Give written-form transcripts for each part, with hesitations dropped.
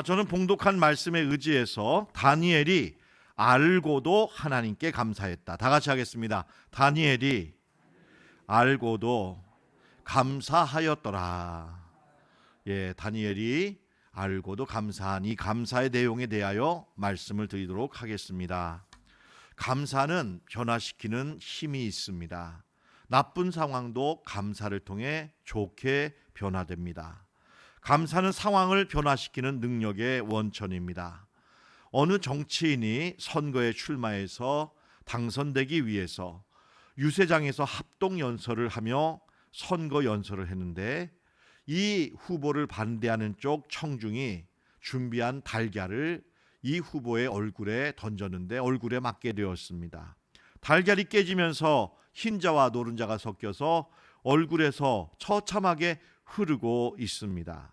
저는 봉독한 말씀에 의지해서 다니엘이 알고도 하나님께 감사했다. 다 같이 하겠습니다. 다니엘이 알고도 감사하였더라. 다니엘이 알고도 감사한 이 감사의 내용에 대하여 말씀을 드리도록 하겠습니다. 감사는 변화시키는 힘이 있습니다. 나쁜 상황도 감사를 통해 좋게 변화됩니다. 감사는 상황을 변화시키는 능력의 원천입니다. 어느 정치인이 선거에 출마해서 당선되기 위해서 유세장에서 합동 연설을 하며 선거 연설을 했는데 이 후보를 반대하는 쪽 청중이 준비한 달걀을 이 후보의 얼굴에 던졌는데 얼굴에 맞게 되었습니다. 달걀이 깨지면서 흰자와 노른자가 섞여서 얼굴에서 처참하게 흐르고 있습니다.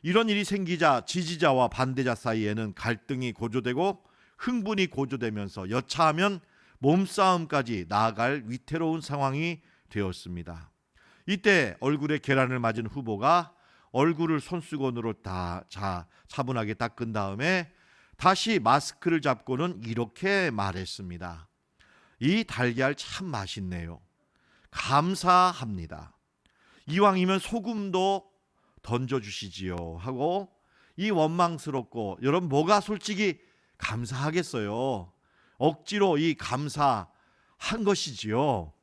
이런 일이 생기자 지지자와 반대자 사이에는 갈등이 고조되고 흥분이 고조되면서 여차하면 몸싸움까지 나아갈 위태로운 상황이 되었습니다. 이때 얼굴에 계란을 맞은 후보가 얼굴을 손수건으로 차분하게 닦은 다음에 다시 마스크를 잡고는 이렇게 말했습니다. 이 달걀 참 맛있네요. 감사합니다. 이왕이면 소금도 던져주시지요 하고 이 원망스럽고 여러분 뭐가 솔직히 감사하겠어요. 억지로 이 감사한 것이지요.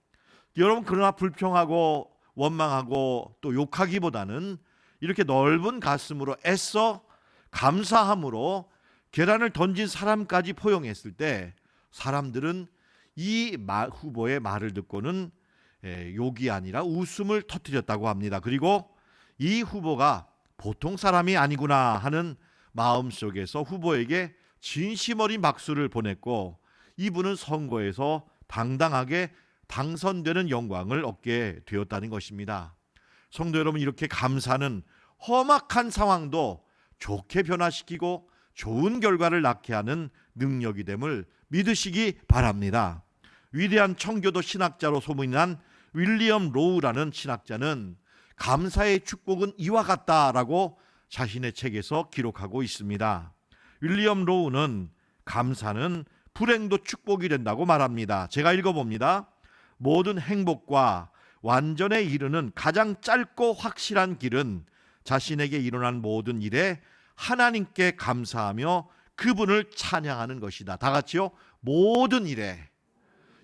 여러분 그러나 불평하고 원망하고 또 욕하기보다는 이렇게 넓은 가슴으로 애써 감사함으로 계란을 던진 사람까지 포용했을 때 사람들은 이 후보의 말을 듣고는 욕이 아니라 웃음을 터뜨렸다고 합니다. 그리고 이 후보가 보통 사람이 아니구나 하는 마음속에서 후보에게 진심 어린 박수를 보냈고 이분은 선거에서 당당하게 당선되는 영광을 얻게 되었다는 것입니다. 성도 여러분, 이렇게 감사는 험악한 상황도 좋게 변화시키고 좋은 결과를 낳게 하는 능력이 됨을 믿으시기 바랍니다. 위대한 청교도 신학자로 소문이 난 윌리엄 로우라는 신학자는 감사의 축복은 이와 같다라고 자신의 책에서 기록하고 있습니다. 윌리엄 로우는 감사는 불행도 축복이 된다고 말합니다. 제가 읽어봅니다. 모든 행복과 완전에 이르는 가장 짧고 확실한 길은 자신에게 일어난 모든 일에 하나님께 감사하며 그분을 찬양하는 것이다. 다 같이요. 모든 일에.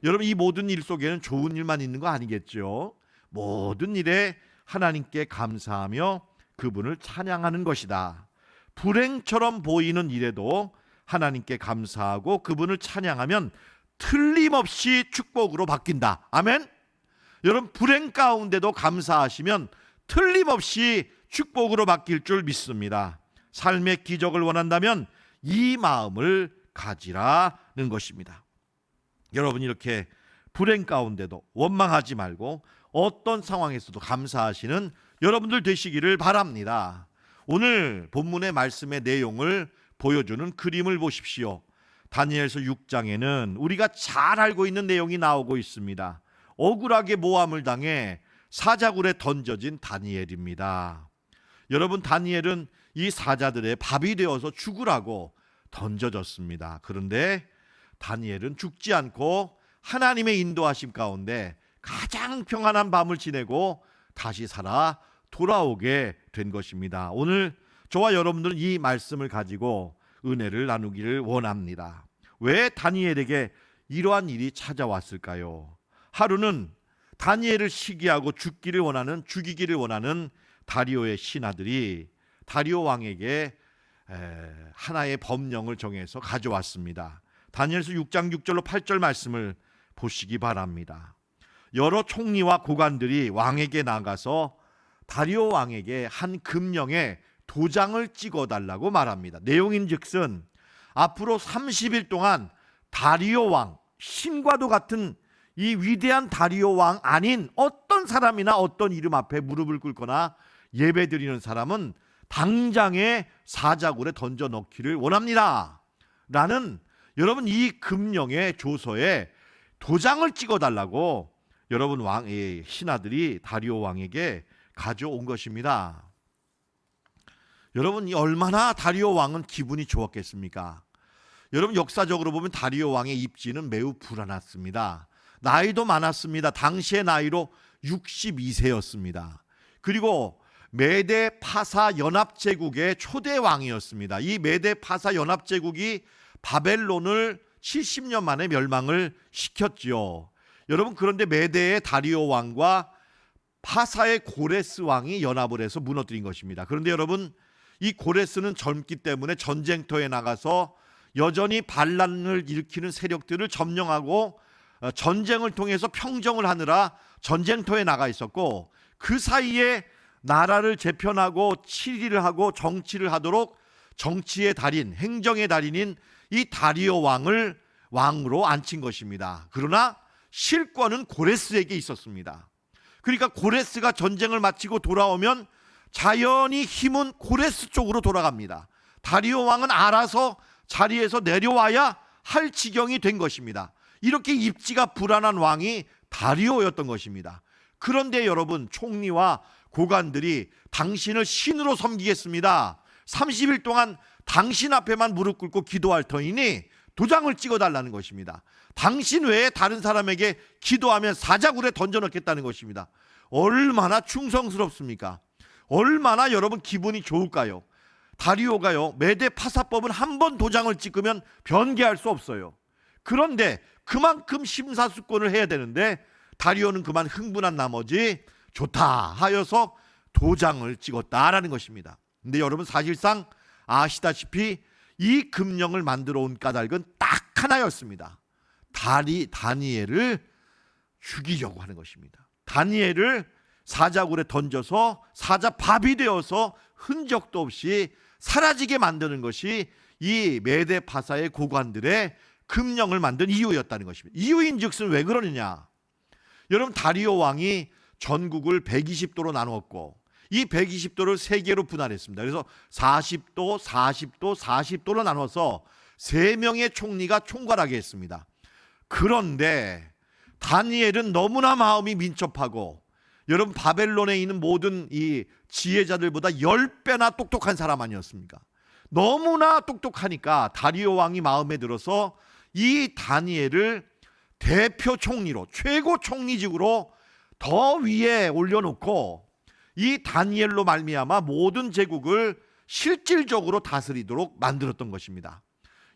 여러분 이 모든 일 속에는 좋은 일만 있는 거 아니겠죠? 모든 일에 하나님께 감사하며 그분을 찬양하는 것이다. 불행처럼 보이는 일에도 하나님께 감사하고 그분을 찬양하면 틀림없이 축복으로 바뀐다. 아멘. 여러분 불행 가운데도 감사하시면 틀림없이 축복으로 바뀔 줄 믿습니다. 삶의 기적을 원한다면 이 마음을 가지라는 것입니다. 여러분 이렇게 불행 가운데도 원망하지 말고 어떤 상황에서도 감사하시는 여러분들 되시기를 바랍니다. 오늘 본문의 말씀의 내용을 보여주는 그림을 보십시오. 다니엘서 6장에는 우리가 잘 알고 있는 내용이 나오고 있습니다. 억울하게 모함을 당해 사자굴에 던져진 다니엘입니다. 여러분 다니엘은 이 사자들의 밥이 되어서 죽으라고 던져졌습니다. 그런데 다니엘은 죽지 않고 하나님의 인도하심 가운데 가장 평안한 밤을 지내고 다시 살아 돌아오게 된 것입니다. 오늘 저와 여러분들은 이 말씀을 가지고 은혜를 나누기를 원합니다. 왜 다니엘에게 이러한 일이 찾아왔을까요? 하루는 다니엘을 시기하고 죽기를 원하는 다리오의 신하들이 다리오 왕에게 하나의 법령을 정해서 가져왔습니다. 다니엘서 6장 6절로 8절 말씀을 보시기 바랍니다. 여러 총리와 고관들이 왕에게 나가서 다리오 왕에게 한 금령에 도장을 찍어달라고 말합니다. 내용인즉슨 앞으로 30일 동안 다리오 왕, 신과도 같은 이 위대한 다리오 왕 아닌 어떤 사람이나 어떤 이름 앞에 무릎을 꿇거나 예배드리는 사람은 당장에 사자굴에 던져 넣기를 원합니다 라는 여러분 이 금령의 조서에 도장을 찍어달라고 여러분 왕의 신하들이 다리오 왕에게 가져온 것입니다. 여러분, 이 얼마나 다리오 왕은 기분이 좋았겠습니까? 여러분, 역사적으로 보면 다리오 왕의 입지는 매우 불안했습니다. 나이도 많았습니다. 당시의 나이로 62세였습니다. 그리고 메데 파사 연합제국의 초대 왕이었습니다. 이 메데 파사 연합제국이 바벨론을 70년 만에 멸망을 시켰지요. 여러분, 그런데 메데의 다리오 왕과 파사의 고레스 왕이 연합을 해서 무너뜨린 것입니다. 그런데 여러분, 이 고레스는 젊기 때문에 전쟁터에 나가서 여전히 반란을 일으키는 세력들을 점령하고 전쟁을 통해서 평정을 하느라 전쟁터에 나가 있었고, 그 사이에 나라를 재편하고 치리를 하고 정치를 하도록 정치의 달인, 행정의 달인인 이 다리오 왕을 왕으로 앉힌 것입니다. 그러나 실권은 고레스에게 있었습니다. 그러니까 고레스가 전쟁을 마치고 돌아오면 자연히 힘은 고레스 쪽으로 돌아갑니다. 다리오 왕은 알아서 자리에서 내려와야 할 지경이 된 것입니다. 이렇게 입지가 불안한 왕이 다리오였던 것입니다. 그런데 여러분, 총리와 고관들이 당신을 신으로 섬기겠습니다, 30일 동안 당신 앞에만 무릎 꿇고 기도할 터이니 도장을 찍어달라는 것입니다. 당신 외에 다른 사람에게 기도하면 사자굴에 던져넣겠다는 것입니다. 얼마나 충성스럽습니까? 얼마나 여러분 기분이 좋을까요? 다리오가요, 메데 파사법은 한 번 도장을 찍으면 변개할 수 없어요. 그런데 그만큼 심사숙고를 해야 되는데 다리오는 그만 흥분한 나머지 좋다 하여서 도장을 찍었다라는 것입니다. 근데 여러분, 사실상 아시다시피 이 금령을 만들어 온 까닭은 딱 하나였습니다. 다니엘을 죽이려고 하는 것입니다. 다니엘을 사자굴에 던져서 사자밥이 되어서 흔적도 없이 사라지게 만드는 것이 이 메데 파사의 고관들의 금령을 만든 이유였다는 것입니다. 이유인즉슨 왜 그러느냐? 여러분, 다리오 왕이 전국을 120도로 나누었고 이 120도를 세 개로 분할했습니다. 그래서 40도, 40도, 40도로 나눠서 3명의 총리가 총괄하게 했습니다. 그런데 다니엘은 너무나 마음이 민첩하고, 여러분, 바벨론에 있는 모든 이 지혜자들보다 10배나 똑똑한 사람 아니었습니까? 너무나 똑똑하니까 다리오 왕이 마음에 들어서 이 다니엘을 대표 총리로, 최고 총리직으로 더 위에 올려놓고 이 다니엘로 말미암아 모든 제국을 실질적으로 다스리도록 만들었던 것입니다.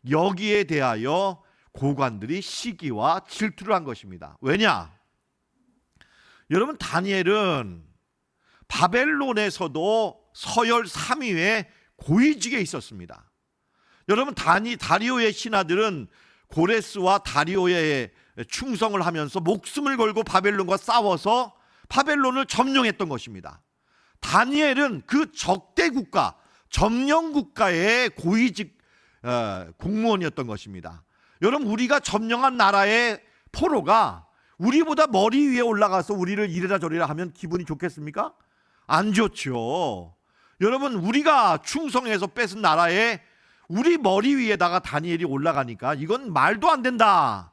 여기에 대하여 고관들이 시기와 질투를 한 것입니다. 왜냐? 여러분, 다니엘은 바벨론에서도 서열 3위의 고위직에 있었습니다. 여러분, 다리오의 신하들은 고레스와 다리오의 충성을 하면서 목숨을 걸고 바벨론과 싸워서 바벨론을 점령했던 것입니다. 다니엘은 그 적대 국가, 점령 국가의 고위직 공무원이었던 것입니다. 여러분, 우리가 점령한 나라의 포로가 우리보다 머리 위에 올라가서 우리를 이래라 저래라 하면 기분이 좋겠습니까? 안 좋죠. 여러분, 우리가 충성해서 뺏은 나라에 우리 머리 위에다가 다니엘이 올라가니까 이건 말도 안 된다.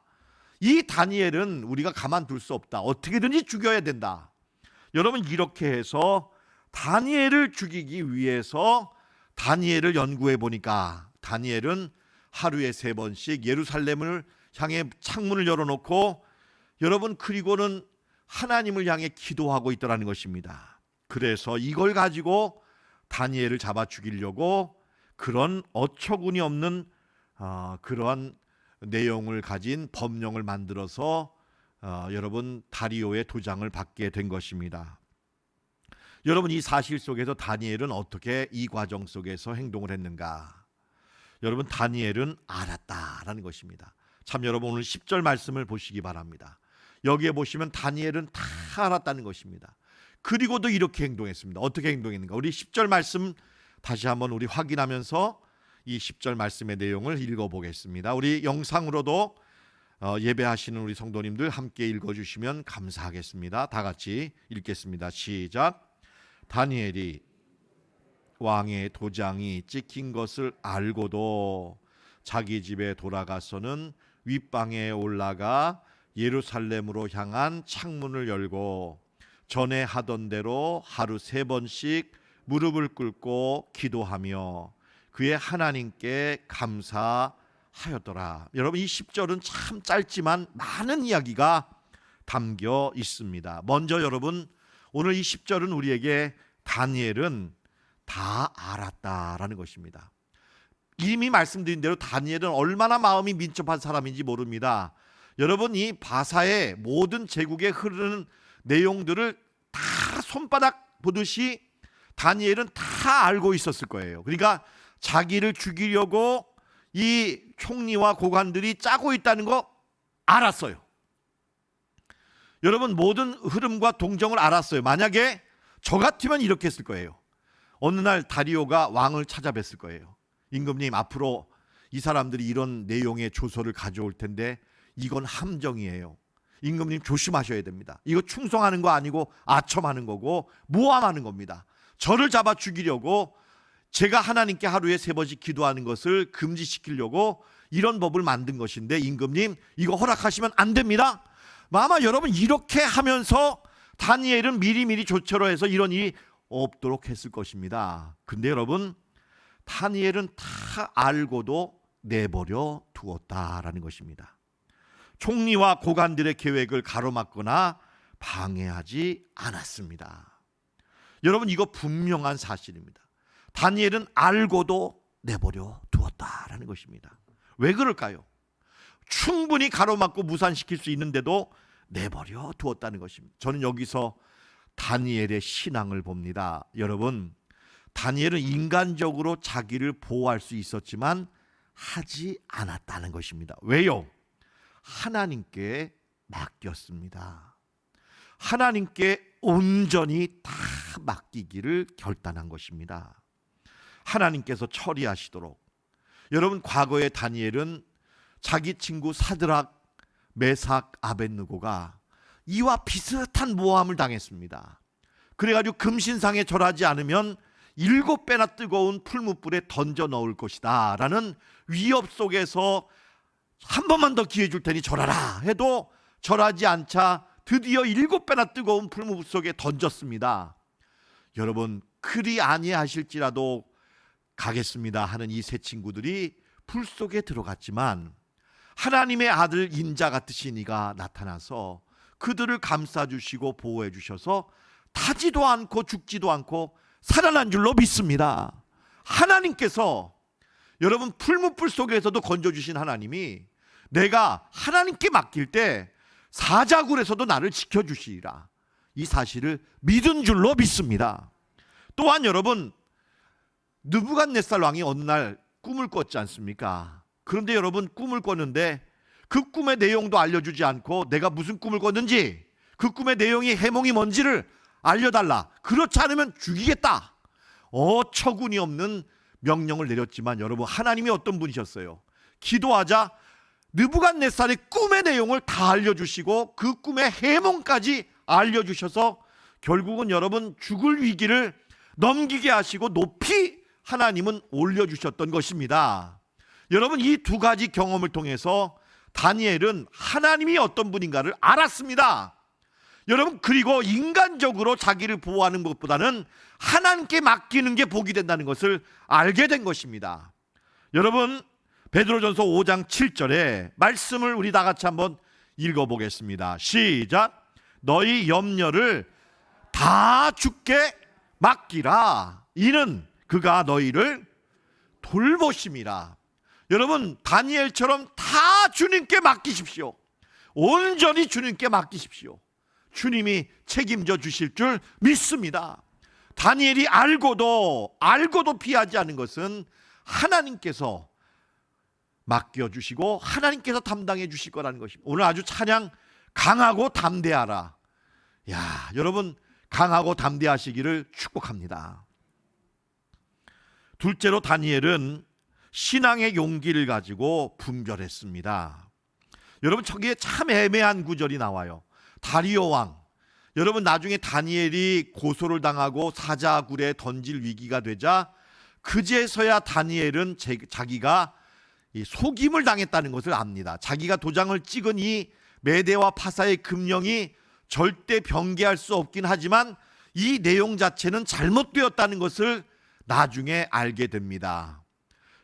이 다니엘은 우리가 가만둘 수 없다. 어떻게든지 죽여야 된다. 여러분, 이렇게 해서 다니엘을 죽이기 위해서 다니엘을 연구해 보니까 다니엘은 하루에 3번씩 예루살렘을 향해 창문을 열어놓고, 여러분, 그리고는 하나님을 향해 기도하고 있더라는 것입니다. 그래서 이걸 가지고 다니엘을 잡아 죽이려고 그런 어처구니 없는 그러한 내용을 가진 법령을 만들어서 여러분, 다리오의 도장을 받게 된 것입니다. 여러분, 이 사실 속에서 다니엘은 어떻게 이 과정 속에서 행동을 했는가? 여러분, 다니엘은 알았다라는 것입니다. 참, 여러분, 오늘 10절 말씀을 보시기 바랍니다. 여기에 보시면 다니엘은 다 알았다는 것입니다. 그리고도 이렇게 행동했습니다. 어떻게 행동했는가? 우리 10절 말씀 다시 한번 우리 확인하면서 이 10절 말씀의 내용을 읽어보겠습니다. 우리 영상으로도 예배하시는 우리 성도님들 함께 읽어주시면 감사하겠습니다. 다 같이 읽겠습니다. 시작. 다니엘이 왕의 도장이 찍힌 것을 알고도 자기 집에 돌아가서는 윗방에 올라가 예루살렘으로 향한 창문을 열고 전에 하던 대로 하루 3번씩 무릎을 꿇고 기도하며 그의 하나님께 감사하였더라. 여러분, 이 10절은 참 짧지만 많은 이야기가 담겨 있습니다. 먼저 여러분, 오늘 이 10절은 우리에게 다니엘은 다 알았다라는 것입니다. 이미 말씀드린 대로 다니엘은 얼마나 마음이 민첩한 사람인지 모릅니다. 여러분, 이 바사의 모든 제국에 흐르는 내용들을 다 손바닥 보듯이 다니엘은 다 알고 있었을 거예요. 그러니까 자기를 죽이려고 이 총리와 고관들이 짜고 있다는 거 알았어요. 여러분, 모든 흐름과 동정을 알았어요. 만약에 저 같으면 이렇게 했을 거예요. 어느 날 다리오가 왕을 찾아뵀을 거예요. 임금님, 앞으로 이 사람들이 이런 내용의 조서를 가져올 텐데 이건 함정이에요. 임금님 조심하셔야 됩니다. 이거 충성하는 거 아니고 아첨하는 거고 모함하는 겁니다. 저를 잡아 죽이려고 제가 하나님께 하루에 3번씩 기도하는 것을 금지시키려고 이런 법을 만든 것인데 임금님 이거 허락하시면 안 됩니다. 아마 여러분 이렇게 하면서 다니엘은 미리미리 조처를 해서 이런 일이 없도록 했을 것입니다. 근데 여러분, 다니엘은 다 알고도 내버려 두었다라는 것입니다. 총리와 고관들의 계획을 가로막거나 방해하지 않았습니다. 여러분, 이거 분명한 사실입니다. 다니엘은 알고도 내버려 두었다라는 것입니다. 왜 그럴까요? 충분히 가로막고 무산시킬 수 있는데도 내버려 두었다는 것입니다. 저는 여기서 다니엘의 신앙을 봅니다. 여러분, 다니엘은 인간적으로 자기를 보호할 수 있었지만 하지 않았다는 것입니다. 왜요? 하나님께 맡겼습니다. 하나님께 온전히 다 맡기기를 결단한 것입니다. 하나님께서 처리하시도록. 여러분, 과거의 다니엘은 자기 친구 사드락, 메삭, 아벳느고가 이와 비슷한 모함을 당했습니다. 그래가지고 금신상에 절하지 않으면 7배나 뜨거운 풀무불에 던져 넣을 것이다 라는 위협 속에서 한 번만 더 기회 줄 테니 절하라 해도 절하지 않자 드디어 7배나 뜨거운 풀무불 속에 던졌습니다. 여러분, 그리 아니하실지라도 가겠습니다 하는 이 세 친구들이 불 속에 들어갔지만 하나님의 아들 인자 같으신 이가 나타나서 그들을 감싸주시고 보호해 주셔서 타지도 않고 죽지도 않고 살아난 줄로 믿습니다. 하나님께서, 여러분, 풀무불 속에서도 건져주신 하나님이 내가 하나님께 맡길 때 사자굴에서도 나를 지켜주시리라, 이 사실을 믿은 줄로 믿습니다. 또한 여러분, 느부갓네살 왕이 어느 날 꿈을 꿨지 않습니까? 그런데 여러분, 꿈을 꿨는데 그 꿈의 내용도 알려주지 않고 내가 무슨 꿈을 꿨는지, 그 꿈의 내용이 해몽이 뭔지를 알려달라, 그렇지 않으면 죽이겠다, 어처구니 없는 명령을 내렸지만 여러분, 하나님이 어떤 분이셨어요? 기도하자 느부갓네살의 꿈의 내용을 다 알려주시고 그 꿈의 해몽까지 알려주셔서 결국은 여러분 죽을 위기를 넘기게 하시고 높이 하나님은 올려주셨던 것입니다. 여러분, 이 두 가지 경험을 통해서 다니엘은 하나님이 어떤 분인가를 알았습니다. 여러분, 그리고 인간적으로 자기를 보호하는 것보다는 하나님께 맡기는 게 복이 된다는 것을 알게 된 것입니다. 여러분, 베드로전서 5장 7절에 말씀을 우리 다 같이 한번 읽어보겠습니다. 시작. 너희 염려를 다 주께 맡기라, 이는 그가 너희를 돌보심이라. 여러분, 다니엘처럼 다 주님께 맡기십시오. 온전히 주님께 맡기십시오. 주님이 책임져 주실 줄 믿습니다. 다니엘이 알고도 피하지 않은 것은 하나님께서 맡겨주시고 하나님께서 담당해 주실 거라는 것입니다. 오늘 아주 찬양 강하고 담대하라. 야, 여러분, 강하고 담대하시기를 축복합니다. 둘째로 다니엘은 신앙의 용기를 가지고 분별했습니다. 여러분, 저기에 참 애매한 구절이 나와요. 다리오 왕, 여러분, 나중에 다니엘이 고소를 당하고 사자굴에 던질 위기가 되자 그제서야 다니엘은 자기가 속임을 당했다는 것을 압니다. 자기가 도장을 찍은 이 메대와 파사의 금령이 절대 변개할 수 없긴 하지만 이 내용 자체는 잘못되었다는 것을 나중에 알게 됩니다.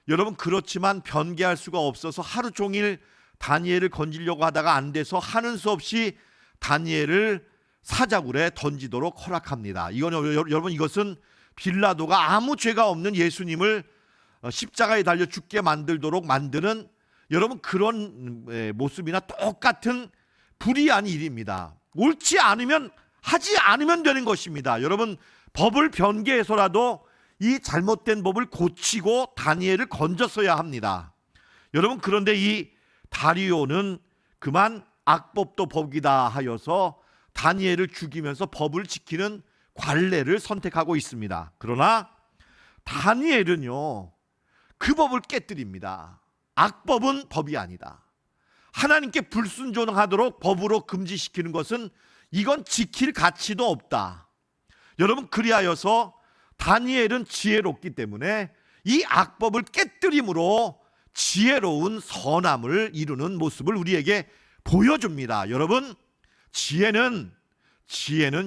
여러분, 그렇지만 변개할 수가 없어서 하루 종일 다니엘을 건지려고 하다가 안 돼서 하는 수 없이 다니엘을 사자굴에 던지도록 허락합니다. 여러분, 이것은 빌라도가 아무 죄가 없는 예수님을 십자가에 달려 죽게 만들도록 만드는 여러분 그런 모습이나 똑같은 불의한 일입니다. 옳지 않으면 하지 않으면 되는 것입니다. 여러분, 법을 변개해서라도 이 잘못된 법을 고치고 다니엘을 건졌어야 합니다. 여러분, 그런데 이 다리오는 그만 악법도 법이다 하여서 다니엘을 죽이면서 법을 지키는 관례를 선택하고 있습니다. 그러나 다니엘은요, 그 법을 깨뜨립니다. 악법은 법이 아니다. 하나님께 불순종하도록 법으로 금지시키는 것은 이건 지킬 가치도 없다. 여러분, 그리하여서 다니엘은 지혜롭기 때문에 이 악법을 깨뜨림으로 지혜로운 선함을 이루는 모습을 우리에게 보여줍니다. 여러분, 지혜는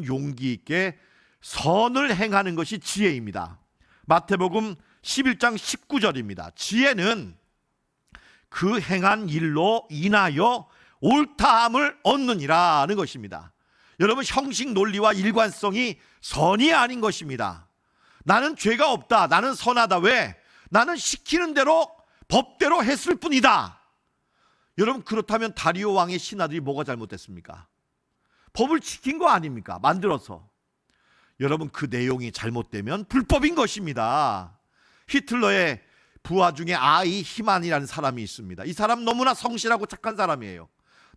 용기 있게 선을 행하는 것이 지혜입니다. 마태복음 11장 19절입니다. 지혜는 그 행한 일로 인하여 옳다함을 얻느니라는 것입니다. 여러분, 형식 논리와 일관성이 선이 아닌 것입니다. 나는 죄가 없다, 나는 선하다. 왜? 나는 시키는 대로 법대로 했을 뿐이다. 여러분, 그렇다면 다리오 왕의 신하들이 뭐가 잘못됐습니까? 법을 지킨 거 아닙니까? 만들어서. 여러분, 그 내용이 잘못되면 불법인 것입니다. 히틀러의 부하 중에 아이 히만이라는 사람이 있습니다. 이 사람 너무나 성실하고 착한 사람이에요.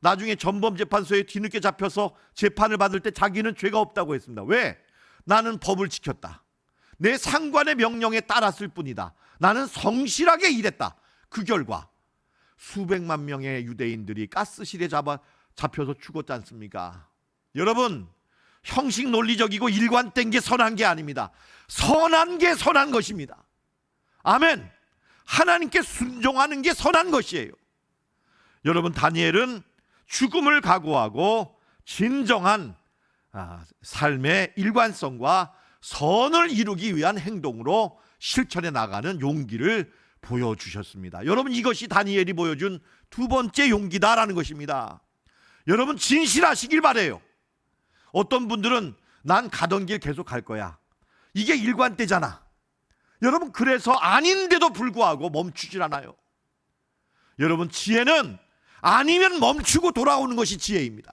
나중에 전범재판소에 뒤늦게 잡혀서 재판을 받을 때 자기는 죄가 없다고 했습니다. 왜? 나는 법을 지켰다. 내 상관의 명령에 따랐을 뿐이다. 나는 성실하게 일했다. 그 결과 수백만 명의 유대인들이 가스실에 잡혀서 죽었지 않습니까? 여러분, 형식 논리적이고 일관된 게 선한 게 아닙니다. 선한 게 선한 것입니다. 아멘. 하나님께 순종하는 게 선한 것이에요. 여러분, 다니엘은 죽음을 각오하고 진정한 삶의 일관성과 선을 이루기 위한 행동으로 실천해 나가는 용기를 보여주셨습니다. 여러분, 이것이 다니엘이 보여준 두 번째 용기다라는 것입니다. 여러분, 진실하시길 바라요. 어떤 분들은 난 가던 길 계속 갈 거야, 이게 일관되잖아. 여러분, 그래서 아닌데도 불구하고 멈추질 않아요. 여러분, 지혜는 아니면 멈추고 돌아오는 것이 지혜입니다.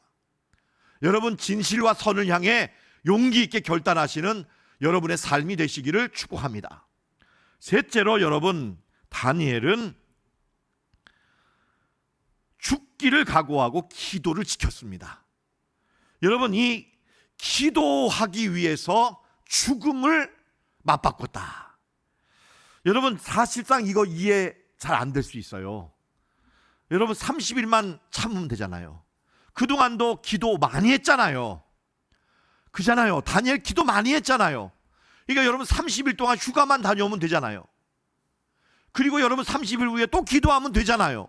여러분, 진실과 선을 향해 용기 있게 결단하시는 여러분의 삶이 되시기를 축복합니다. 셋째로, 여러분, 다니엘은 죽기를 각오하고 기도를 지켰습니다. 여러분, 이 기도하기 위해서 죽음을 맞바꿨다. 여러분, 사실상 이거 이해 잘 안 될 수 있어요. 여러분, 30일만 참으면 되잖아요. 그동안도 기도 많이 했잖아요. 그잖아요. 다니엘 기도 많이 했잖아요. 그러니까 여러분, 30일 동안 휴가만 다녀오면 되잖아요. 그리고 여러분, 30일 후에 또 기도하면 되잖아요.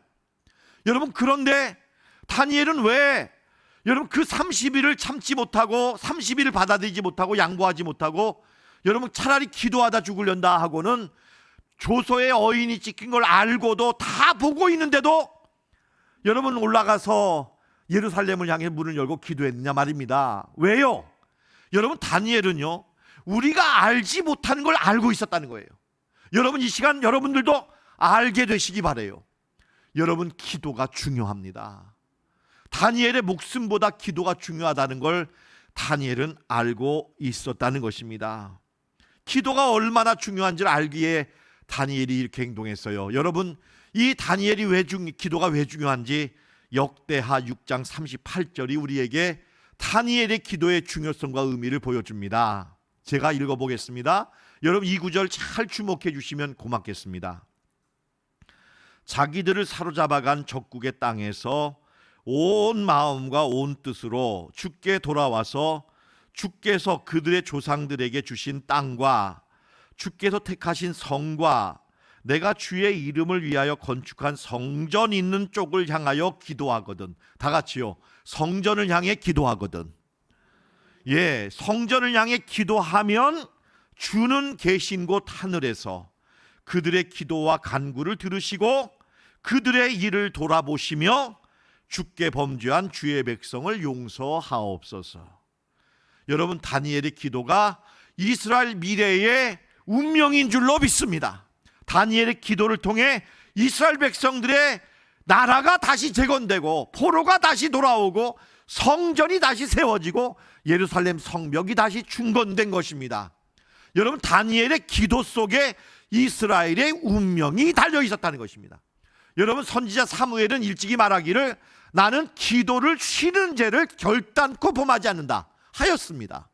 여러분, 그런데 다니엘은 왜 여러분 그 30일을 참지 못하고 30일을 받아들이지 못하고 양보하지 못하고 여러분 차라리 기도하다 죽으련다 하고는 조서에 어인이 찍힌 걸 알고도 다 보고 있는데도 여러분 올라가서 예루살렘을 향해 문을 열고 기도했느냐 말입니다. 왜요? 여러분, 다니엘은요, 우리가 알지 못하는 걸 알고 있었다는 거예요. 여러분, 이 시간 여러분들도 알게 되시기 바라요. 여러분, 기도가 중요합니다. 다니엘의 목숨보다 기도가 중요하다는 걸 다니엘은 알고 있었다는 것입니다. 기도가 얼마나 중요한지를 알기에 다니엘이 이렇게 행동했어요. 여러분, 이 다니엘이 기도가 왜 중요한지 역대하 6장 38절이 우리에게 다니엘의 기도의 중요성과 의미를 보여줍니다. 제가 읽어보겠습니다. 여러분, 이 구절 잘 주목해 주시면 고맙겠습니다. 자기들을 사로잡아간 적국의 땅에서 온 마음과 온 뜻으로 주께 돌아와서 주께서 그들의 조상들에게 주신 땅과 주께서 택하신 성과 내가 주의 이름을 위하여 건축한 성전 있는 쪽을 향하여 기도하거든. 다 같이요. 성전을 향해 기도하거든. 성전을 향해 기도하면 주는 계신 곳 하늘에서 그들의 기도와 간구를 들으시고 그들의 일을 돌아보시며 주께 범죄한 주의 백성을 용서하옵소서. 여러분, 다니엘의 기도가 이스라엘 미래의 운명인 줄로 믿습니다. 다니엘의 기도를 통해 이스라엘 백성들의 나라가 다시 재건되고 포로가 다시 돌아오고 성전이 다시 세워지고 예루살렘 성벽이 다시 중건된 것입니다. 여러분, 다니엘의 기도 속에 이스라엘의 운명이 달려 있었다는 것입니다. 여러분, 선지자 사무엘은 일찍이 말하기를 나는 기도를 쉬는 죄를 결단코 범하지 않는다 하였습니다.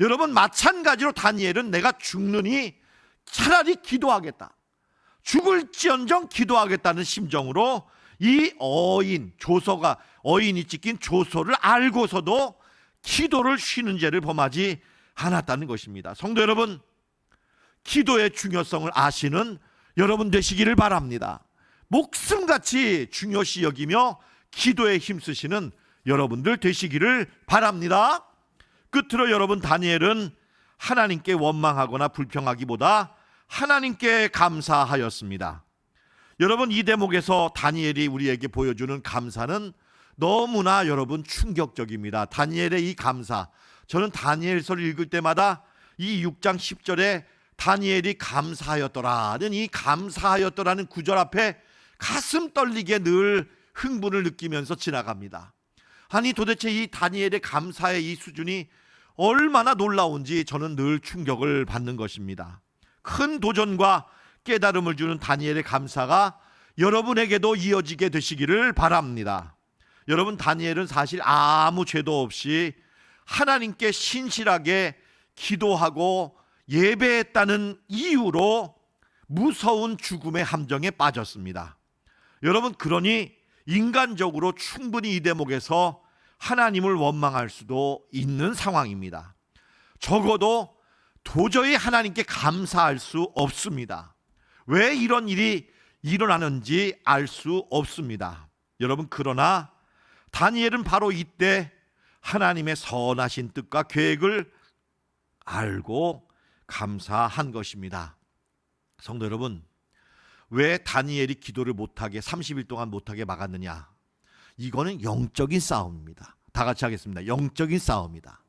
여러분, 마찬가지로 다니엘은 내가 죽느니 차라리 기도하겠다, 죽을지언정 기도하겠다는 심정으로 이 어인이 찍힌 조서를 알고서도 기도를 쉬는 죄를 범하지 않았다는 것입니다. 성도 여러분, 기도의 중요성을 아시는 여러분 되시기를 바랍니다. 목숨같이 중요시 여기며 기도에 힘쓰시는 여러분들 되시기를 바랍니다. 끝으로 여러분, 다니엘은 하나님께 원망하거나 불평하기보다 하나님께 감사하였습니다. 여러분, 이 대목에서 다니엘이 우리에게 보여주는 감사는 너무나 여러분 충격적입니다. 다니엘의 이 감사, 저는 다니엘서를 읽을 때마다 이 6장 10절에 다니엘이 감사하였더라는 이 감사하였더라는 구절 앞에 가슴 떨리게 늘 흥분을 느끼면서 지나갑니다. 아니, 도대체 이 다니엘의 감사의 이 수준이 얼마나 놀라운지 저는 늘 충격을 받는 것입니다. 큰 도전과 깨달음을 주는 다니엘의 감사가 여러분에게도 이어지게 되시기를 바랍니다. 여러분, 다니엘은 사실 아무 죄도 없이 하나님께 신실하게 기도하고 예배했다는 이유로 무서운 죽음의 함정에 빠졌습니다. 여러분, 그러니 인간적으로 충분히 이 대목에서 하나님을 원망할 수도 있는 상황입니다. 적어도 도저히 하나님께 감사할 수 없습니다. 왜 이런 일이 일어나는지 알 수 없습니다. 여러분, 그러나 다니엘은 바로 이때 하나님의 선하신 뜻과 계획을 알고 감사한 것입니다. 성도 여러분, 왜 다니엘이 기도를 못하게 30일 동안 못하게 막았느냐? 이거는 영적인 싸움입니다. 다 같이 하겠습니다. 영적인 싸움이다.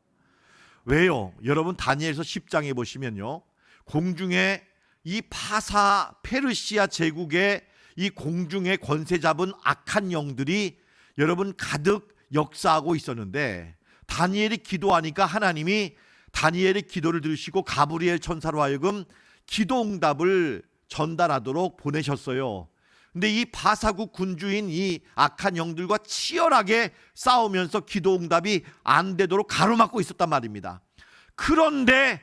왜요? 여러분, 다니엘서 10장에 보시면요, 공중에 이 파사 페르시아 제국의 이 공중에 권세 잡은 악한 영들이 여러분 가득 역사하고 있었는데, 다니엘이 기도하니까 하나님이 다니엘의 기도를 들으시고 가브리엘 천사로 하여금 기도응답을 전달하도록 보내셨어요. 근데 이 바사국 군주인 이 악한 영들과 치열하게 싸우면서 기도응답이 안 되도록 가로막고 있었단 말입니다. 그런데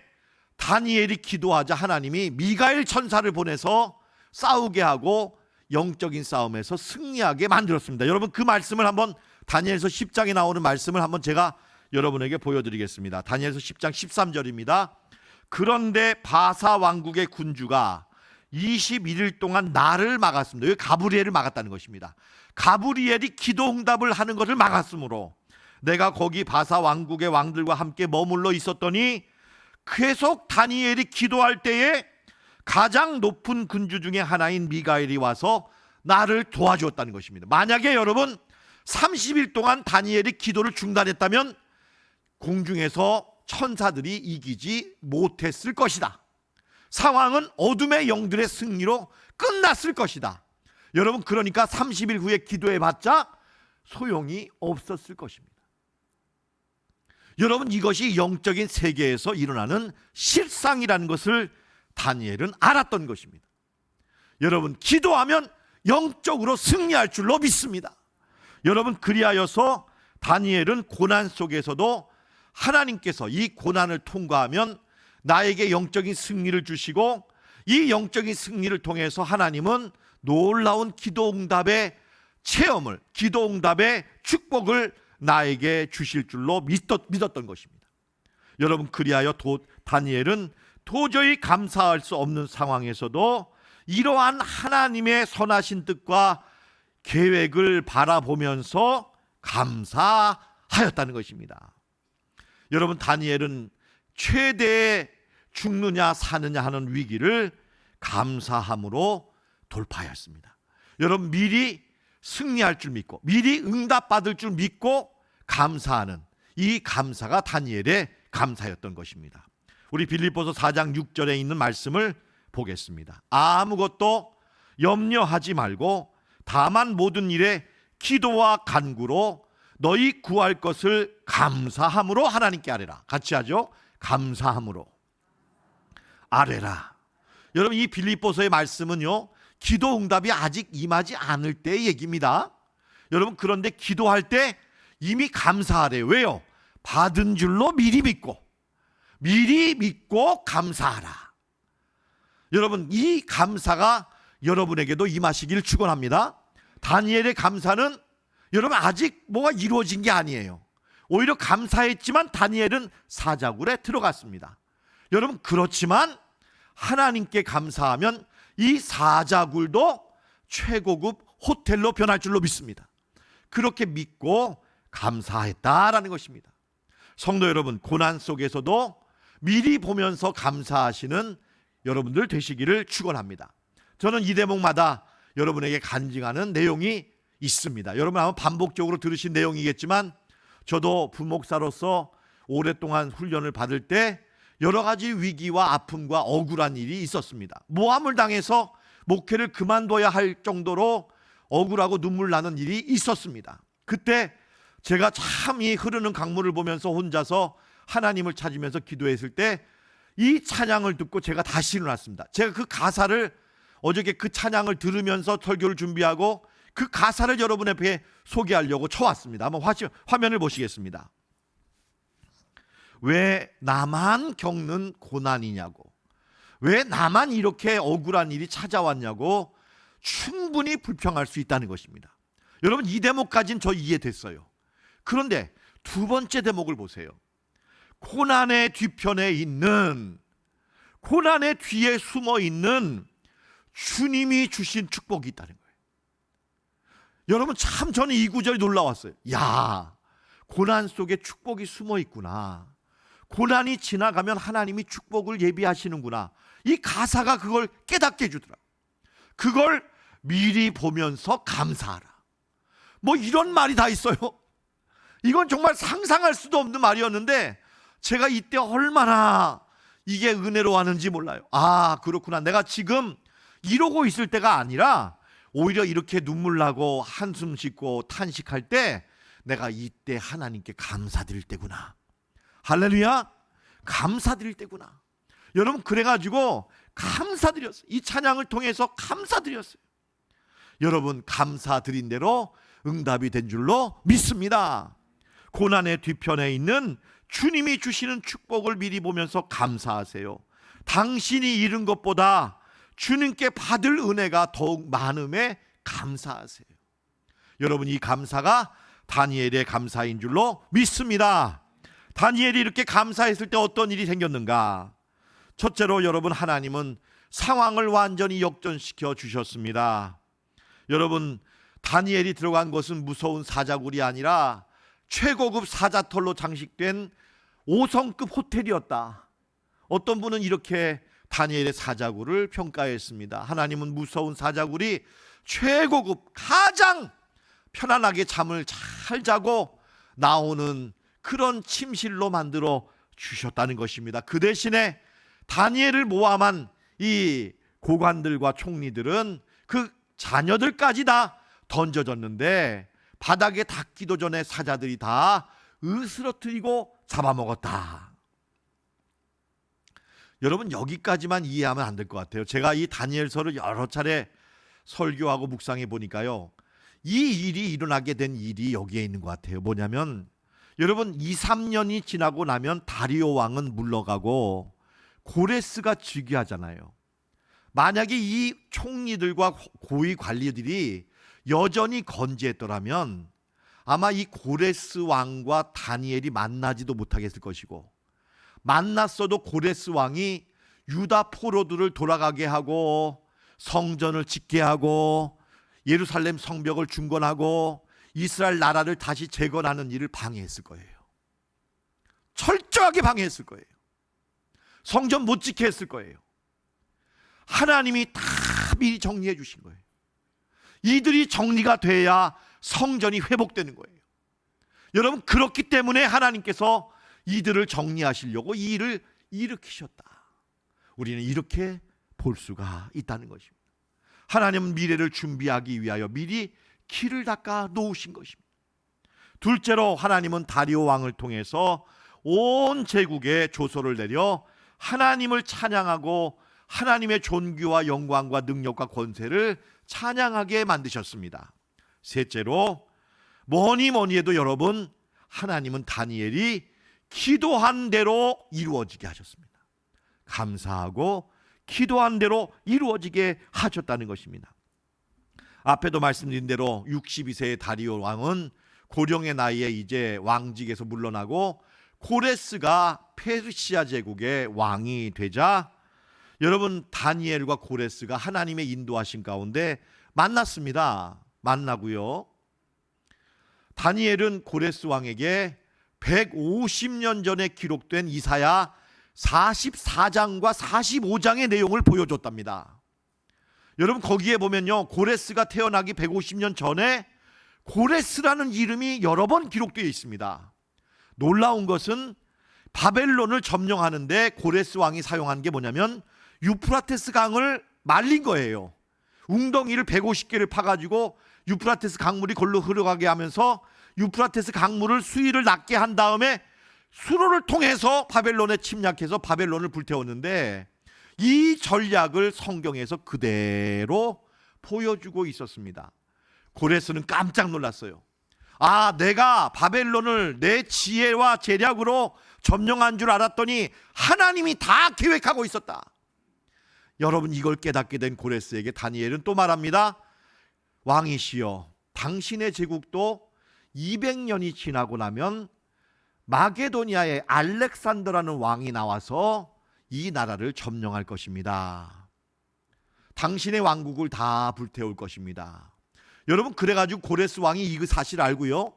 다니엘이 기도하자 하나님이 미가엘 천사를 보내서 싸우게 하고 영적인 싸움에서 승리하게 만들었습니다. 여러분, 그 말씀을 한번 다니엘서 10장에 나오는 말씀을 한번 제가 여러분에게 보여드리겠습니다. 다니엘서 10장 13절입니다. 그런데 바사 왕국의 군주가 21일 동안 나를 막았습니다. 여기 가브리엘을 막았다는 것입니다. 가브리엘이 기도응답을 하는 것을 막았으므로 내가 거기 바사 왕국의 왕들과 함께 머물러 있었더니 계속 다니엘이 기도할 때에 가장 높은 군주 중에 하나인 미가엘이 와서 나를 도와주었다는 것입니다. 만약에 여러분 30일 동안 다니엘이 기도를 중단했다면 공중에서 천사들이 이기지 못했을 것이다. 상황은 어둠의 영들의 승리로 끝났을 것이다. 여러분, 그러니까 30일 후에 기도해봤자 소용이 없었을 것입니다. 여러분, 이것이 영적인 세계에서 일어나는 실상이라는 것을 다니엘은 알았던 것입니다. 여러분, 기도하면 영적으로 승리할 줄로 믿습니다. 여러분, 그리하여서 다니엘은 고난 속에서도 하나님께서 이 고난을 통과하면 나에게 영적인 승리를 주시고 이 영적인 승리를 통해서 하나님은 놀라운 기도응답의 체험을, 기도응답의 축복을 나에게 주실 줄로 믿었던 것입니다. 여러분, 그리하여 다니엘은 도저히 감사할 수 없는 상황에서도 이러한 하나님의 선하신 뜻과 계획을 바라보면서 감사하였다는 것입니다. 여러분, 다니엘은 최대의 죽느냐 사느냐 하는 위기를 감사함으로 돌파하였습니다. 여러분, 미리 승리할 줄 믿고 미리 응답받을 줄 믿고 감사하는 이 감사가 다니엘의 감사였던 것입니다. 우리 빌립보서 4장 6절에 있는 말씀을 보겠습니다. 아무것도 염려하지 말고 다만 모든 일에 기도와 간구로 너희 구할 것을 감사함으로 하나님께 아뢰라. 같이 하죠. 감사함으로 아뢰라. 여러분, 이 빌립보서의 말씀은요, 기도 응답이 아직 임하지 않을 때의 얘기입니다. 여러분, 그런데 기도할 때 이미 감사하래요. 왜요? 받은 줄로 미리 믿고 감사하라. 여러분, 이 감사가 여러분에게도 임하시길 축원합니다. 다니엘의 감사는 여러분 아직 뭐가 이루어진 게 아니에요. 오히려 감사했지만 다니엘은 사자굴에 들어갔습니다. 여러분, 그렇지만 하나님께 감사하면 이 사자굴도 최고급 호텔로 변할 줄로 믿습니다. 그렇게 믿고 감사했다라는 것입니다. 성도 여러분, 고난 속에서도 미리 보면서 감사하시는 여러분들 되시기를 축원합니다. 저는 이 대목마다 여러분에게 간증하는 내용이 있습니다. 여러분 아마 반복적으로 들으신 내용이겠지만 저도 부목사로서 오랫동안 훈련을 받을 때 여러 가지 위기와 아픔과 억울한 일이 있었습니다. 모함을 당해서 목회를 그만둬야 할 정도로 억울하고 눈물 나는 일이 있었습니다. 그때 제가 참 이 흐르는 강물을 보면서 혼자서 하나님을 찾으면서 기도했을 때 이 찬양을 듣고 제가 다시 일어났습니다. 제가 그 가사를 어저께 그 찬양을 들으면서 설교를 준비하고 그 가사를 여러분 앞에 소개하려고 쳐왔습니다. 한번 화면을 보시겠습니다. 왜 나만 겪는 고난이냐고, 왜 나만 이렇게 억울한 일이 찾아왔냐고 충분히 불평할 수 있다는 것입니다. 여러분, 이 대목까지는 저 이해됐어요. 그런데 두 번째 대목을 보세요. 고난의 뒤편에 있는, 고난의 뒤에 숨어 있는 주님이 주신 축복이 있다는 거예요. 여러분, 참 저는 이 구절이 놀라웠어요. 야, 고난 속에 축복이 숨어 있구나. 고난이 지나가면 하나님이 축복을 예비하시는구나. 이 가사가 그걸 깨닫게 해주더라. 그걸 미리 보면서 감사하라. 뭐 이런 말이 다 있어요. 이건 정말 상상할 수도 없는 말이었는데 제가 이때 얼마나 이게 은혜로웠는지 몰라요. 아, 그렇구나. 내가 지금 이러고 있을 때가 아니라 오히려 이렇게 눈물 나고 한숨 씻고 탄식할 때 내가 이때 하나님께 감사드릴 때구나. 할렐루야. 감사드릴 때구나. 여러분, 그래가지고 감사드렸어요. 이 찬양을 통해서 감사드렸어요. 여러분, 감사드린 대로 응답이 된 줄로 믿습니다. 고난의 뒤편에 있는 주님이 주시는 축복을 미리 보면서 감사하세요. 당신이 잃은 것보다 주님께 받을 은혜가 더욱 많음에 감사하세요. 여러분, 이 감사가 다니엘의 감사인 줄로 믿습니다. 다니엘이 이렇게 감사했을 때 어떤 일이 생겼는가? 첫째로 여러분, 하나님은 상황을 완전히 역전시켜 주셨습니다. 여러분, 다니엘이 들어간 것은 무서운 사자굴이 아니라 최고급 사자털로 장식된 5성급 호텔이었다. 어떤 분은 이렇게 다니엘의 사자굴을 평가했습니다. 하나님은 무서운 사자굴이 최고급, 가장 편안하게 잠을 잘 자고 나오는 그런 침실로 만들어 주셨다는 것입니다. 그 대신에 다니엘을 모함한 이 고관들과 총리들은 그 자녀들까지 다 던져졌는데 바닥에 닿기도 전에 사자들이 다 으스러뜨리고 잡아먹었다. 여러분, 여기까지만 이해하면 안 될 것 같아요. 제가 이 다니엘서를 여러 차례 설교하고 묵상해 보니까요, 이 일이 일어나게 된 일이 여기에 있는 것 같아요. 뭐냐면 여러분, 2, 3년이 지나고 나면 다리오 왕은 물러가고 고레스가 즉위하잖아요. 만약에 이 총리들과 고위 관리들이 여전히 건재했더라면 아마 이 고레스 왕과 다니엘이 만나지도 못하겠을 것이고, 만났어도 고레스 왕이 유다 포로들을 돌아가게 하고 성전을 짓게 하고 예루살렘 성벽을 중건하고 이스라엘 나라를 다시 재건하는 일을 방해했을 거예요. 철저하게 방해했을 거예요. 성전 못 지게 했을 거예요. 하나님이 다 미리 정리해 주신 거예요. 이들이 정리가 돼야 성전이 회복되는 거예요. 여러분, 그렇기 때문에 하나님께서 이들을 정리하시려고 이 일을 일으키셨다. 우리는 이렇게 볼 수가 있다는 것입니다. 하나님은 미래를 준비하기 위하여 미리 길을 닦아 놓으신 것입니다. 둘째로, 하나님은 다리오 왕을 통해서 온 제국에 조소를 내려 하나님을 찬양하고 하나님의 존귀와 영광과 능력과 권세를 찬양하게 만드셨습니다. 셋째로, 뭐니 해도 여러분, 하나님은 다니엘이 기도한 대로 이루어지게 하셨습니다. 감사하고 기도한 대로 이루어지게 하셨다는 것입니다. 앞에도 말씀드린 대로 62세의 다리오 왕은 고령의 나이에 이제 왕직에서 물러나고 고레스가 페르시아 제국의 왕이 되자 여러분, 다니엘과 고레스가 하나님의 인도하신 가운데 만났습니다. 만나고요. 다니엘은 고레스 왕에게 150년 전에 기록된 이사야 44장과 45장의 내용을 보여줬답니다. 여러분, 거기에 보면요, 고레스가 태어나기 150년 전에 고레스라는 이름이 여러 번 기록되어 있습니다. 놀라운 것은 바벨론을 점령하는데 고레스 왕이 사용한 게 뭐냐면 유프라테스 강을 말린 거예요. 웅덩이를 150개를 파가지고 유프라테스 강물이 걸로 흘러가게 하면서 유프라테스 강물을 수위를 낮게 한 다음에 수로를 통해서 바벨론에 침략해서 바벨론을 불태웠는데, 이 전략을 성경에서 그대로 보여주고 있었습니다. 고레스는 깜짝 놀랐어요. 아, 내가 바벨론을 내 지혜와 재력으로 점령한 줄 알았더니 하나님이 다 계획하고 있었다. 여러분, 이걸 깨닫게 된 고레스에게 다니엘은 또 말합니다. 왕이시여, 당신의 제국도 200년이 지나고 나면 마게도니아의 알렉산더라는 왕이 나와서 이 나라를 점령할 것입니다. 당신의 왕국을 다 불태울 것입니다. 여러분, 그래가지고 고레스 왕이 이 사실을 알고요,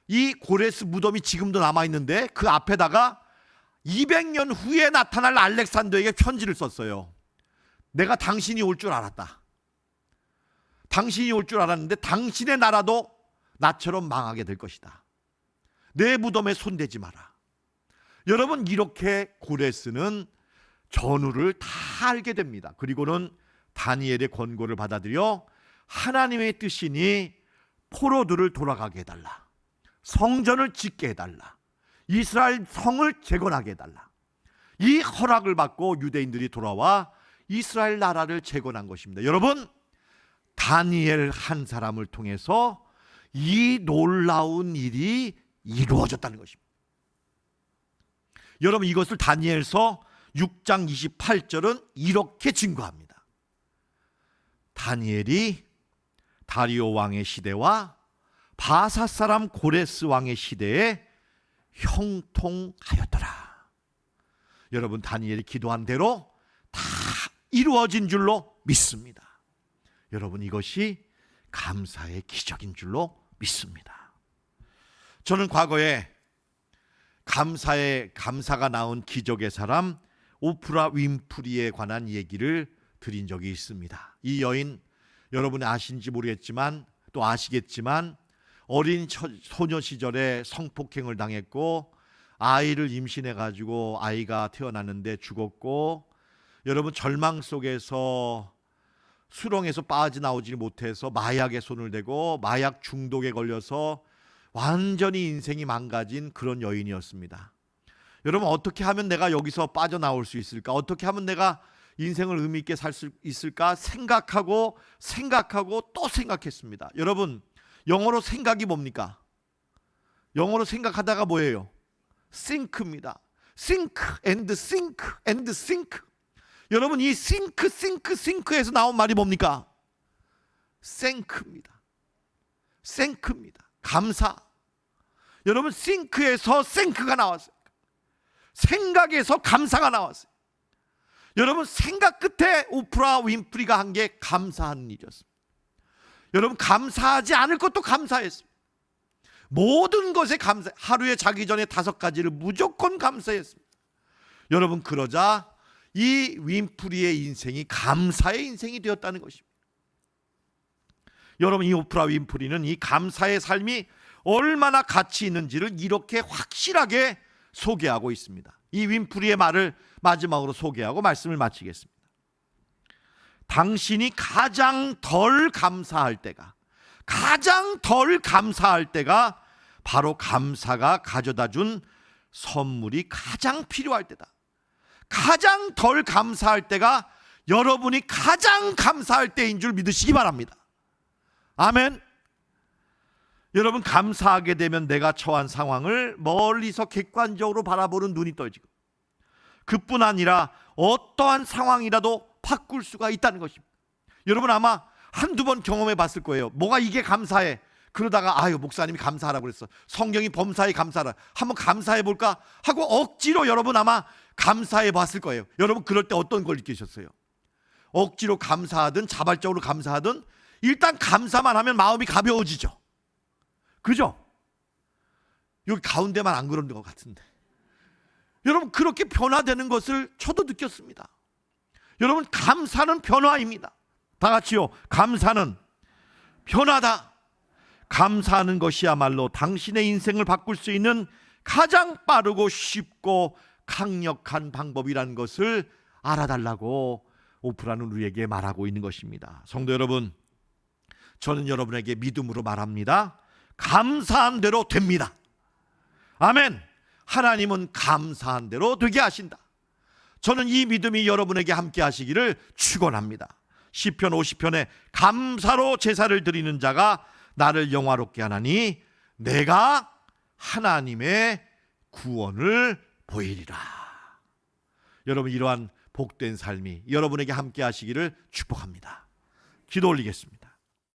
이 고레스 무덤이 지금도 남아있는데 그 앞에다가 200년 후에 나타날 알렉산더에게 편지를 썼어요. 내가 당신이 올 줄 알았다. 당신이 올 줄 알았는데 당신의 나라도 나처럼 망하게 될 것이다. 내 무덤에 손대지 마라. 여러분, 이렇게 고레스는 전우를 다 알게 됩니다. 그리고는 다니엘의 권고를 받아들여 하나님의 뜻이니 포로들을 돌아가게 해달라, 성전을 짓게 해달라, 이스라엘 성을 재건하게 해달라, 이 허락을 받고 유대인들이 돌아와 이스라엘 나라를 재건한 것입니다. 여러분, 다니엘 한 사람을 통해서 이 놀라운 일이 이루어졌다는 것입니다. 여러분, 이것을 다니엘서 6장 28절은 이렇게 증거합니다. 다니엘이 다리오 왕의 시대와 바사 사람 고레스 왕의 시대에 형통하였더라. 여러분, 다니엘이 기도한 대로 다 이루어진 줄로 믿습니다. 여러분, 이것이 감사의 기적인 줄로 믿습니다. 저는 과거에 감사가 나온 기적의 사람 오프라 윈프리에 관한 얘기를 드린 적이 있습니다. 이 여인, 여러분이 아신지 모르겠지만 또 아시겠지만 어린 소녀 시절에 성폭행을 당했고 아이를 임신해 가지고 아이가 태어났는데 죽었고, 여러분, 절망 속에서 수렁에서 빠져나오지 못해서 마약에 손을 대고 마약 중독에 걸려서 완전히 인생이 망가진 그런 여인이었습니다. 여러분, 어떻게 하면 내가 여기서 빠져나올 수 있을까? 어떻게 하면 내가 인생을 의미 있게 살 수 있을까? 생각하고 또 생각했습니다. 여러분, 영어로 생각이 뭡니까? 영어로 생각하다가 뭐예요? think입니다. think and think and think. 여러분, 이 think에서 나온 말이 뭡니까? thank입니다. 감사. 여러분, think에서 thank가 나왔어요. 생각에서 감사가 나왔어요. 여러분, 생각 끝에 오프라 윈프리가 한 게 감사하는 일이었습니다. 여러분, 감사하지 않을 것도 감사했습니다. 모든 것에 감사, 하루에 자기 전에 5가지를 무조건 감사했습니다. 여러분, 그러자 이 윈프리의 인생이 감사의 인생이 되었다는 것입니다. 여러분, 이 오프라 윈프리는 이 감사의 삶이 얼마나 가치 있는지를 이렇게 확실하게 소개하고 있습니다. 이 윈프리의 말을 마지막으로 소개하고 말씀을 마치겠습니다. 당신이 가장 덜 감사할 때가 바로 감사가 가져다 준 선물이 가장 필요할 때다. 가장 덜 감사할 때가 여러분이 가장 감사할 때인 줄 믿으시기 바랍니다. 아멘. 여러분, 감사하게 되면 내가 처한 상황을 멀리서 객관적으로 바라보는 눈이 떠지고, 그뿐 아니라 어떠한 상황이라도 바꿀 수가 있다는 것입니다. 여러분, 아마 한두 번 경험해 봤을 거예요. 뭐가 이게 감사해. 그러다가 아유, 목사님이 감사하라고 그랬어. 성경이 범사에 감사하라. 한번 감사해 볼까 하고 억지로 여러분 아마 감사해 봤을 거예요. 여러분, 그럴 때 어떤 걸 느끼셨어요? 억지로 감사하든 자발적으로 감사하든 일단 감사만 하면 마음이 가벼워지죠. 그죠? 여기 가운데만 안 그런 것 같은데. 여러분, 그렇게 변화되는 것을 저도 느꼈습니다. 여러분, 감사는 변화입니다. 다 같이요. 감사는 변화다. 감사하는 것이야말로 당신의 인생을 바꿀 수 있는 가장 빠르고 쉽고 강력한 방법이라는 것을 알아달라고 오프라는 우리에게 말하고 있는 것입니다. 성도 여러분, 저는 여러분에게 믿음으로 말합니다. 감사한 대로 됩니다. 아멘. 하나님은 감사한 대로 되게 하신다. 저는 이 믿음이 여러분에게 함께 하시기를 축원합니다. 시편 50편에 감사로 제사를 드리는 자가 나를 영화롭게 하나니 내가 하나님의 구원을 보이리라. 여러분, 이러한 복된 삶이 여러분에게 함께 하시기를 축복합니다. 기도 올리겠습니다.